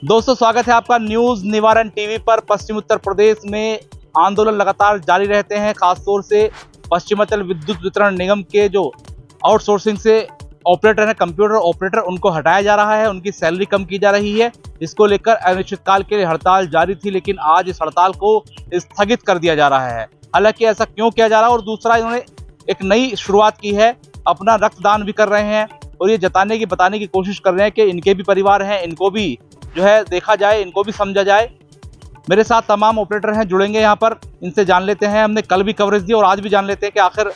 दोस्तों स्वागत है आपका न्यूज निवारण टीवी पर। पश्चिम उत्तर प्रदेश में आंदोलन लगातार जारी रहते हैं। खासतौर से पश्चिमांचल विद्युत वितरण निगम के जो आउटसोर्सिंग से ऑपरेटर हैं, कंप्यूटर ऑपरेटर, उनको हटाया जा रहा है, उनकी सैलरी कम की जा रही है। इसको लेकर अनिश्चितकाल के लिए हड़ताल जारी थी, लेकिन आज इस हड़ताल को स्थगित कर दिया जा रहा है। हालांकि ऐसा क्यों किया जा रहा है, और दूसरा इन्होंने एक नई शुरुआत की है, अपना रक्तदान भी कर रहे हैं और ये बताने की कोशिश कर रहे हैं कि इनके भी परिवार हैं, इनको भी जो है देखा जाए, इनको भी समझा जाए। मेरे साथ तमाम ऑपरेटर हैं, जुड़ेंगे यहाँ पर, इनसे जान लेते हैं। हमने कल भी कवरेज दी और आज भी जान लेते हैं कि आखिर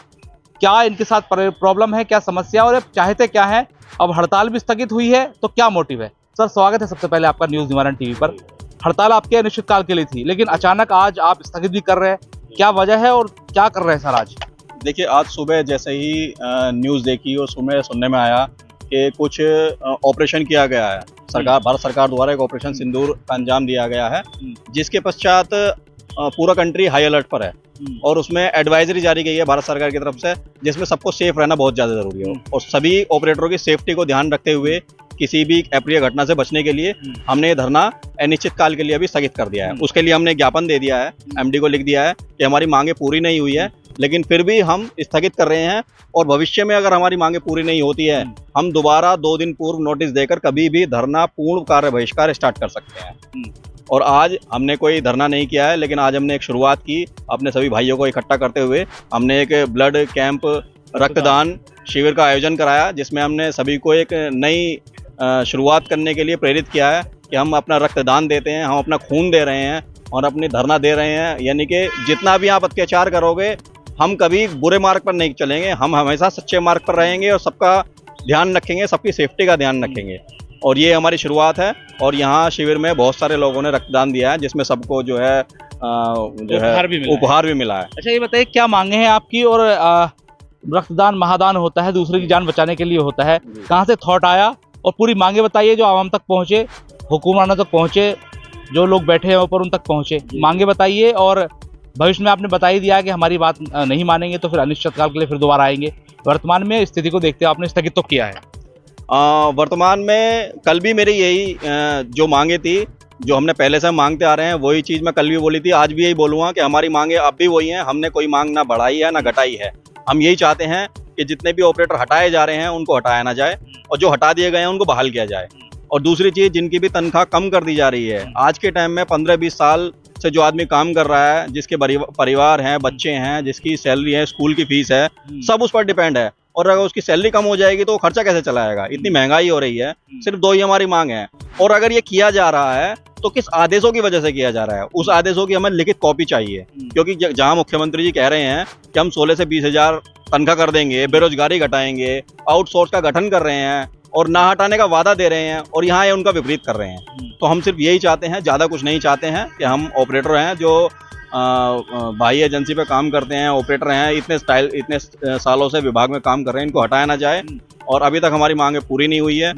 क्या इनके साथ प्रॉब्लम है, क्या समस्या और चाहते क्या है। अब हड़ताल भी स्थगित हुई है तो क्या मोटिव है। सर स्वागत है सबसे पहले आपका न्यूज निवारण टीवी पर। हड़ताल आपके अनिश्चितकाल के लिए थी, लेकिन अचानक आज आप स्थगित भी कर रहे हैं, क्या वजह है और क्या कर रहे हैं सर आज? देखिए, आज सुबह जैसे ही न्यूज़ देखी और सुबह सुनने में आया कि कुछ ऑपरेशन किया गया है, भारत सरकार द्वारा एक ऑपरेशन सिंदूर का अंजाम दिया गया है, जिसके पश्चात पूरा कंट्री हाई अलर्ट पर है और उसमें एडवाइजरी जारी की है भारत सरकार की तरफ से, जिसमें सबको सेफ रहना बहुत ज़्यादा ज़रूरी है। और सभी ऑपरेटरों की सेफ्टी को ध्यान रखते हुए किसी भी अप्रिय घटना से बचने के लिए हमने ये धरना अनिश्चितकाल के लिए अभी स्थगित कर दिया है। उसके लिए हमने ज्ञापन दे दिया है, एमडी को लिख दिया है कि हमारी मांगे पूरी नहीं हुई है, लेकिन फिर भी हम स्थगित कर रहे हैं और भविष्य में अगर हमारी मांगे पूरी नहीं होती है, हम दोबारा 2 दिन पूर्व नोटिस देकर कभी भी धरना पूर्ण कार्य बहिष्कार स्टार्ट कर सकते हैं। और आज हमने कोई धरना नहीं किया है, लेकिन आज हमने एक शुरुआत की, अपने सभी भाइयों को इकट्ठा करते हुए हमने एक ब्लड कैंप रक्तदान शिविर का आयोजन कराया, जिसमें हमने सभी को एक नई शुरुआत करने के लिए प्रेरित किया है कि हम अपना रक्तदान देते हैं, हम अपना खून दे रहे हैं और अपनी धरना दे रहे हैं। यानी कि जितना भी आप अत्याचार करोगे, हम कभी बुरे मार्ग पर नहीं चलेंगे, हम हमेशा सच्चे मार्ग पर रहेंगे और सबका ध्यान रखेंगे, सबकी सेफ्टी का ध्यान रखेंगे। और ये हमारी शुरुआत है। और यहाँ शिविर में बहुत सारे लोगों ने रक्तदान दिया है, जिसमें सबको जो है उपहार भी मिला है। अच्छा ये बताइए, क्या मांगे हैं आपकी? और रक्तदान महादान होता है, दूसरे की जान बचाने के लिए होता है, कहाँ से थॉट आया? और पूरी मांगे बताइए जो आवाम तक पहुँचे, हुकूमरानों तक पहुँचे, जो लोग बैठे हैं ऊपर उन तक पहुँचे। मांगे बताइए। और भविष्य में आपने बता ही दिया कि हमारी बात नहीं मानेंगे तो फिर अनिश्चितकाल के लिए फिर दोबारा आएंगे। वर्तमान में स्थिति को देखते हुए आपने स्थगित तो किया है। वर्तमान में कल भी मेरी यही जो मांगे थी, जो हमने पहले से मांगते आ रहे हैं, वही चीज़ मैं कल भी बोली थी, आज भी यही बोलूँगा कि हमारी मांगे अब भी वही हैं। हमने कोई मांग ना बढ़ाई है ना घटाई है। हम यही चाहते हैं कि जितने भी ऑपरेटर हटाए जा रहे हैं उनको हटाया ना जाए और जो हटा दिए गए हैं उनको बहाल किया जाए। और दूसरी चीज़, जिनकी भी तनख्वाह कम कर दी जा रही है, आज के टाइम में 15-20 साल से जो आदमी काम कर रहा है, जिसके परिवार हैं, बच्चे हैं, जिसकी सैलरी है, स्कूल की फीस है, सब उस पर डिपेंड है। और अगर उसकी सैलरी कम हो जाएगी तो खर्चा कैसे चलाएगा? इतनी महंगाई हो रही है। सिर्फ 2 ही हमारी मांग है। और अगर ये किया जा रहा है तो किस आदेशों की वजह से किया जा रहा है? उस आदेशों की हमें लिखित कॉपी चाहिए, क्योंकि जहां मुख्यमंत्री जी कह रहे हैं कि हम 16 से 20 हजार तनख्वाह कर देंगे, बेरोजगारी घटाएंगे, आउटसोर्स का गठन कर रहे हैं और ना हटाने का वादा दे रहे हैं, और यहाँ ये उनका विपरीत कर रहे हैं। तो हम सिर्फ यही चाहते हैं, ज़्यादा कुछ नहीं चाहते हैं, कि हम ऑपरेटर हैं जो भाई एजेंसी पे काम करते हैं, ऑपरेटर हैं, इतने सालों से विभाग में काम कर रहे हैं, इनको हटाया ना जाए। और अभी तक हमारी मांगे पूरी नहीं हुई है।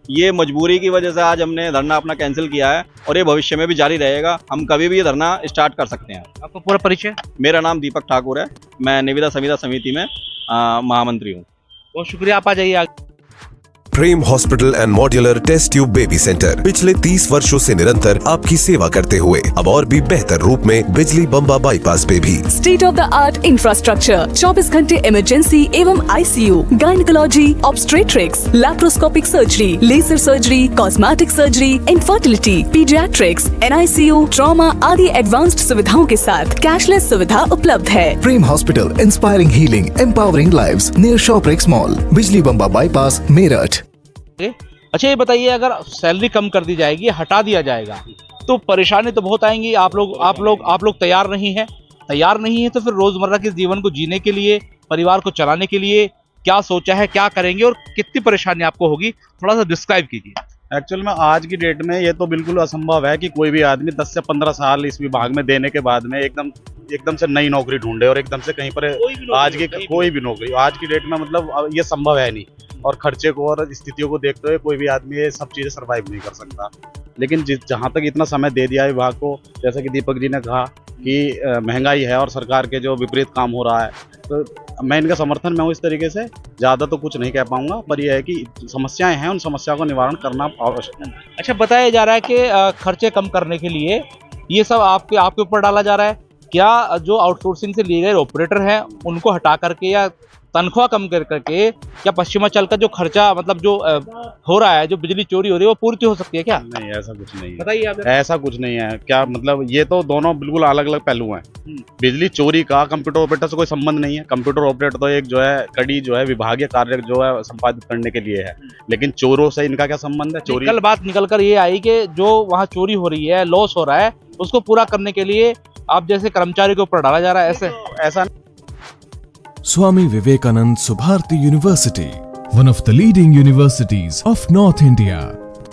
ये मजबूरी की वजह से आज हमने धरना अपना कैंसिल किया है और ये भविष्य में भी जारी रहेगा। हम कभी भी ये धरना स्टार्ट कर सकते हैं। आपका पूरा परिचय? मेरा नाम दीपक ठाकुर है, मैं निविदा संविदा समिति में महामंत्री हूँ। बहुत शुक्रिया, आप आ जाइए। Prem hospital and modular test tube baby centre पिछले 30 वर्षों से निरंतर आपकी सेवा करते हुए अब और भी बेहतर रूप में बिजली बम्बा बाईपास पे भी state of the art infrastructure, 24 घंटे इमरजेंसी एवं ICU, gynaecology, obstetrics, laparoscopic surgery, laser surgery, cosmetic surgery, infertility, paediatrics, NICU, trauma आदि एडवांस्ड सुविधाओं के साथ कैशलेस सुविधा उपलब्ध है। Prem hospital, inspiring healing, empowering lives, near Shoprix mall, बिजली बम्बा बाईपास, मेरठ। अच्छा ये बताइए, अगर सैलरी कम कर दी जाएगी, हटा दिया जाएगा, तो परेशानी तो बहुत आएंगी। आप लोग तैयार नहीं है तो फिर रोजमर्रा के जीवन को जीने के लिए, परिवार को चलाने के लिए क्या सोचा है, क्या करेंगे और कितनी परेशानी आपको होगी, थोड़ा सा डिस्क्राइब कीजिए। एक्चुअल में आज की डेट में ये तो बिल्कुल असंभव है कि कोई भी आदमी 10 से 15 साल इस विभाग में देने के बाद में एकदम से नई नौकरी ढूंढे और एकदम से कहीं पर कोई भी नौकरी आज की डेट में, मतलब ये संभव है नहीं। और खर्चे को और स्थितियों को देखते हुए कोई भी आदमी ये सब चीज़ें सर्वाइव नहीं कर सकता। लेकिन जहाँ तक इतना समय दे दिया है विभाग को, जैसे कि दीपक जी ने कहा कि महंगाई है और सरकार के जो विपरीत काम हो रहा है, तो मैं इनका समर्थन में हूँ इस तरीके से। ज़्यादा तो कुछ नहीं कह पाऊंगा, पर यह है कि समस्याएं हैं, उन समस्याओं का निवारण करना आवश्यक है। अच्छा, बताया जा रहा है कि खर्चे कम करने के लिए ये सब आपके ऊपर डाला जा रहा है। क्या जो आउटसोर्सिंग से लिए गए ऑपरेटर हैं उनको हटा करके या तनख्वाह कम कर करके क्या पश्चिमांचल का जो खर्चा मतलब जो हो रहा है, जो बिजली चोरी हो रही है, वो पूर्ति हो सकती है क्या? नहीं, ऐसा कुछ नहीं है। बताइए आप। ऐसा कुछ नहीं है। क्या मतलब, ये तो दोनों बिल्कुल अलग अलग पहलू हैं। बिजली चोरी का कंप्यूटर ऑपरेटर से कोई संबंध नहीं है। कंप्यूटर ऑपरेटर तो एक जो है कड़ी जो है विभागीय कार्य जो है संपादित करने के लिए है, लेकिन चोरों से इनका क्या संबंध है? चोरी कल बात निकल कर ये आई कि जो वहाँ चोरी हो रही है, लॉस हो रहा है, उसको पूरा करने के लिए आप जैसे कर्मचारी के ऊपर डाला जा रहा है। ऐसा Swami Vivekanand Subharti University, one of the leading universities of North India.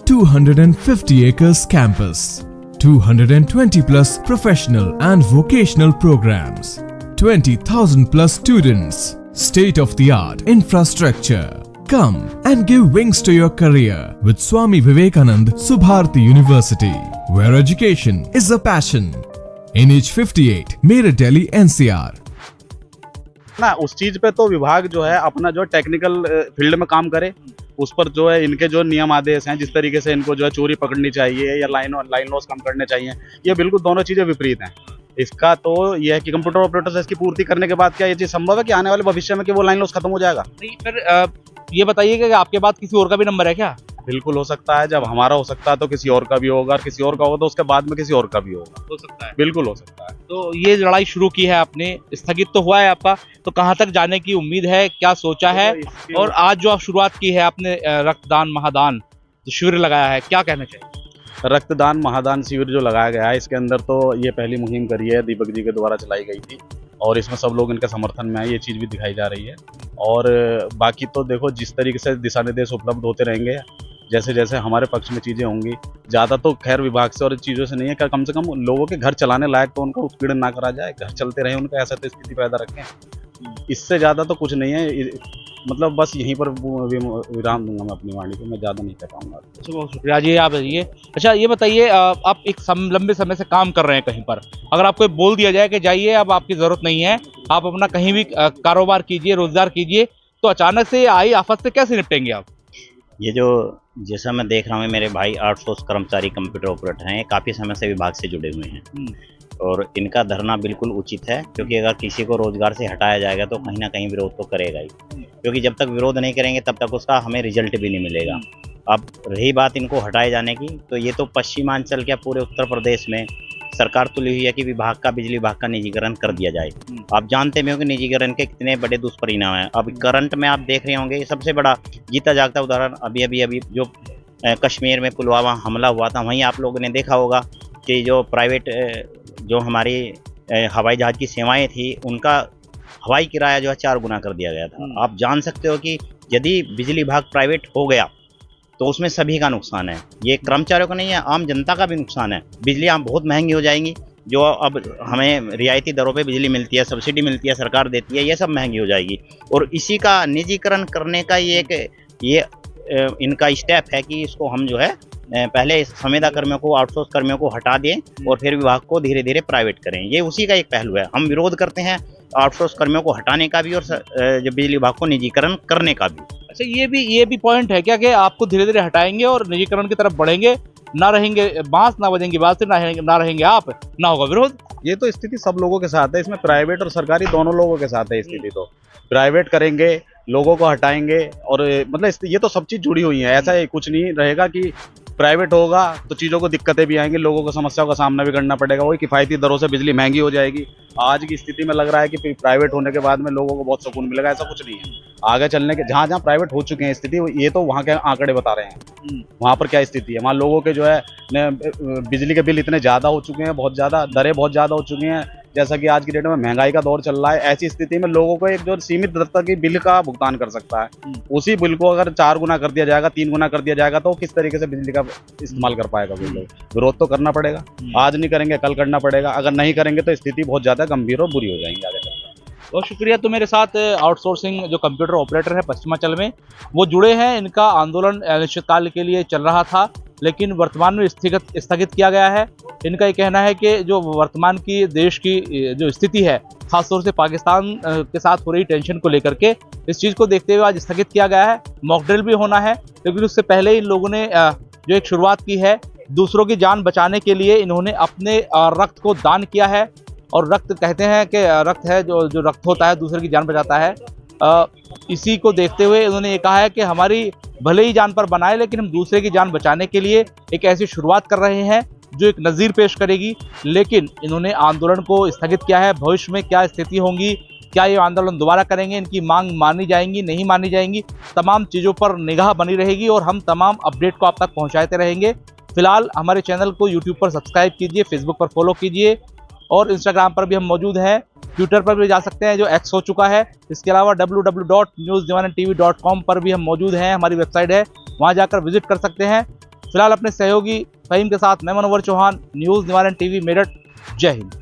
250 acres campus, 220 plus professional and vocational programs, 20,000 plus students, state of the art infrastructure. Come and give wings to your career with Swami Vivekanand Subharti University, where education is a passion. NH58, Meerut, Delhi, NCR. ना उस चीज पे तो विभाग जो है अपना जो टेक्निकल फील्ड में काम करे, उस पर जो है इनके जो नियम आदेश हैं, जिस तरीके से इनको जो है चोरी पकड़नी चाहिए या लाइन लॉस कम करने चाहिए, ये बिल्कुल दोनों चीजें विपरीत हैं। इसका तो यह है कि कंप्यूटर ऑपरेटर से इसकी पूर्ति करने के बाद क्या ये चीज संभव है कि आने वाले भविष्य में कि वो लाइन लॉस खत्म हो जाएगा? नहीं, फिर ये बताइए कि आपके बाद किसी और का भी नंबर है क्या? बिल्कुल हो सकता है। जब हमारा हो सकता है तो किसी और का भी होगा, और किसी और का होगा तो उसके बाद में किसी और का भी होगा। हो सकता है, बिल्कुल हो सकता है। तो ये लड़ाई शुरू की है आपने, स्थगित तो हुआ है आपका, तो कहाँ तक जाने की उम्मीद है, क्या सोचा है? और आज जो आप शुरुआत की है आपने रक्तदान महादान जो शिविर लगाया है, क्या कहना चाहिए? रक्तदान महादान शिविर जो लगाया गया है, इसके अंदर तो ये पहली मुहिम करी है, दीपक जी के द्वारा चलाई गई थी, और इसमें सब लोग इनके समर्थन में है, ये चीज़ भी दिखाई जा रही है। और बाकी तो देखो, जिस तरीके से दिशा निर्देश उपलब्ध होते रहेंगे, जैसे जैसे हमारे पक्ष में चीज़ें होंगी, ज़्यादा तो खैर विभाग से और चीज़ों से नहीं है, कम से कम लोगों के घर चलाने लायक तो उनका उत्पीड़न ना करा जाए, घर चलते रहे उनका, ऐसा तो स्थिति पैदा रखें। इससे ज़्यादा तो कुछ नहीं है। मतलब बस यहीं पर विराम दूंगा मैं अपनी वाणी को, मैं ज़्यादा नहीं कह पाऊंगा। अच्छा, बहुत शुक्रिया जी, आप बताइए। अच्छा, ये बताइए, आप एक लंबे समय से काम कर रहे हैं कहीं पर, अगर आपको बोल दिया जाए कि जाइए अब आपकी ज़रूरत नहीं है, आप अपना कहीं भी कारोबार कीजिए, रोजगार कीजिए, तो अचानक से आई आफत से कैसे निपटेंगे आप? ये जो जैसा मैं देख रहा हूँ, मेरे भाई आउटसोर्स कर्मचारी कंप्यूटर ऑपरेटर हैं, ये काफ़ी समय से विभाग से जुड़े हुए हैं, और इनका धरना बिल्कुल उचित है, क्योंकि अगर किसी को रोजगार से हटाया जाएगा तो कहीं ना कहीं विरोध तो करेगा ही, क्योंकि जब तक विरोध नहीं करेंगे तब तक उसका हमें रिजल्ट भी नहीं मिलेगा। अब रही बात इनको हटाए जाने की, तो ये तो पश्चिमांचल के पूरे उत्तर प्रदेश में सरकार तुली हुई है कि विभाग का, बिजली विभाग का निजीकरण कर दिया जाए। आप जानते भी हो कि निजीकरण के कितने बड़े दुष्परिणाम हैं। अब करंट में आप देख रहे होंगे, सबसे बड़ा जीता जागता उदाहरण अभी जो कश्मीर में पुलवामा हमला हुआ था, वहीं आप लोगों ने देखा होगा कि जो प्राइवेट जो हमारी हवाई जहाज़ की सेवाएं थी, उनका हवाई किराया जो है 4 गुना कर दिया गया था। आप जान सकते हो कि यदि बिजली विभाग प्राइवेट हो गया तो उसमें सभी का नुकसान है, ये कर्मचारियों का नहीं है, आम जनता का भी नुकसान है। बिजली आप बहुत महंगी हो जाएंगी, जो अब हमें रियायती दरों पे बिजली मिलती है, सब्सिडी मिलती है, सरकार देती है, ये सब महंगी हो जाएगी। और इसी का निजीकरण करने का ये इनका स्टेप है कि इसको हम जो है पहले संविदा कर्मियों को, आउटसोर्स कर्मियों को हटा दें और फिर विभाग को धीरे धीरे प्राइवेट करें। ये उसी का एक पहलू है। हम विरोध करते हैं आउटसोर्स कर्मियों को हटाने का भी और जो बिजली विभाग को निजीकरण करने का भी। अच्छा, ये भी पॉइंट है क्या कि आपको धीरे धीरे हटाएंगे और निजीकरण की तरफ बढ़ेंगे, ना रहेंगे बांस, ना बजेंगे बांस, ना रहेंगे आप, ना होगा विरोध? ये तो स्थिति सब लोगों के साथ है, इसमें प्राइवेट और सरकारी दोनों लोगों के साथ है स्थिति। तो प्राइवेट करेंगे, लोगों को हटाएंगे, और मतलब ये तो सब चीज़ जुड़ी हुई है। ऐसा कुछ नहीं रहेगा कि प्राइवेट होगा तो चीज़ों को दिक्कतें भी आएंगी, लोगों को समस्याओं का सामना भी करना पड़ेगा, वही किफ़ायती दरों से बिजली महंगी हो जाएगी। आज की स्थिति में लग रहा है कि प्राइवेट होने के बाद में लोगों को बहुत सुकून मिलेगा, ऐसा कुछ नहीं है। आगे चलने के जहाँ जहाँ प्राइवेट हो चुके हैं स्थिति, ये तो वहाँ के आंकड़े बता रहे हैं, वहाँ पर क्या स्थिति है। वहाँ लोगों के जो है बिजली के बिल इतने ज़्यादा हो चुके हैं, बहुत ज़्यादा दरें बहुत ज़्यादा हो चुकी हैं, जैसा कि आज की डेट में महंगाई का दौर चल रहा है। ऐसी स्थिति में लोगों को एक जो सीमित दर तक की बिल का भुगतान कर सकता है, उसी बिल को अगर 4 गुना कर दिया जाएगा, 3 गुना कर दिया जाएगा, तो किस तरीके से बिजली का इस्तेमाल कर पाएगा वो लोग? विरोध तो करना पड़ेगा, आज नहीं करेंगे कल करना पड़ेगा। अगर नहीं करेंगे तो स्थिति बहुत ज़्यादा गंभीर और बुरी हो जाएंगी आगे चलकर। बहुत शुक्रिया। तो मेरे साथ आउटसोर्सिंग जो कंप्यूटर ऑपरेटर है पश्चिमांचल में, वो जुड़े हैं। इनका आंदोलन अनिश्चितकाल के लिए चल रहा था, लेकिन वर्तमान में स्थगित किया गया है। इनका ये कहना है कि जो वर्तमान की देश की जो स्थिति है, खासतौर से पाकिस्तान के साथ हो रही टेंशन को लेकर के, इस चीज़ को देखते हुए आज स्थगित किया गया है। मॉक ड्रिल भी होना है, लेकिन उससे पहले इन लोगों ने जो एक शुरुआत की है, दूसरों की जान बचाने के लिए इन्होंने अपने रक्त को दान किया है। और रक्त कहते हैं कि रक्त है जो रक्त होता है दूसरे की जान बचाता है। इसी को देखते हुए इन्होंने ये कहा है कि हमारी भले ही जान पर बनाए, लेकिन हम दूसरे की जान बचाने के लिए एक ऐसी शुरुआत कर रहे हैं जो एक नज़ीर पेश करेगी। लेकिन इन्होंने आंदोलन को स्थगित किया है। भविष्य में क्या स्थिति होंगी, क्या ये आंदोलन दोबारा करेंगे, इनकी मांग मानी जाएंगी नहीं मानी जाएंगी, तमाम चीज़ों पर निगाह बनी रहेगी और हम तमाम अपडेट को आप तक पहुँचाते रहेंगे। फिलहाल हमारे चैनल को यूट्यूब पर सब्सक्राइब कीजिए, फेसबुक पर फॉलो कीजिए और इंस्टाग्राम पर भी हम मौजूद हैं। ट्विटर पर भी जा सकते हैं जो एक्स हो चुका है। इसके अलावा www.newsnivaranTV.com पर भी हम मौजूद हैं, हमारी वेबसाइट है, वहां जाकर विजिट कर सकते हैं। फिलहाल अपने सहयोगी फहीम के साथ मैं मनोवर चौहान, न्यूज़ निवारण टीवी मेरठ। जय हिंद।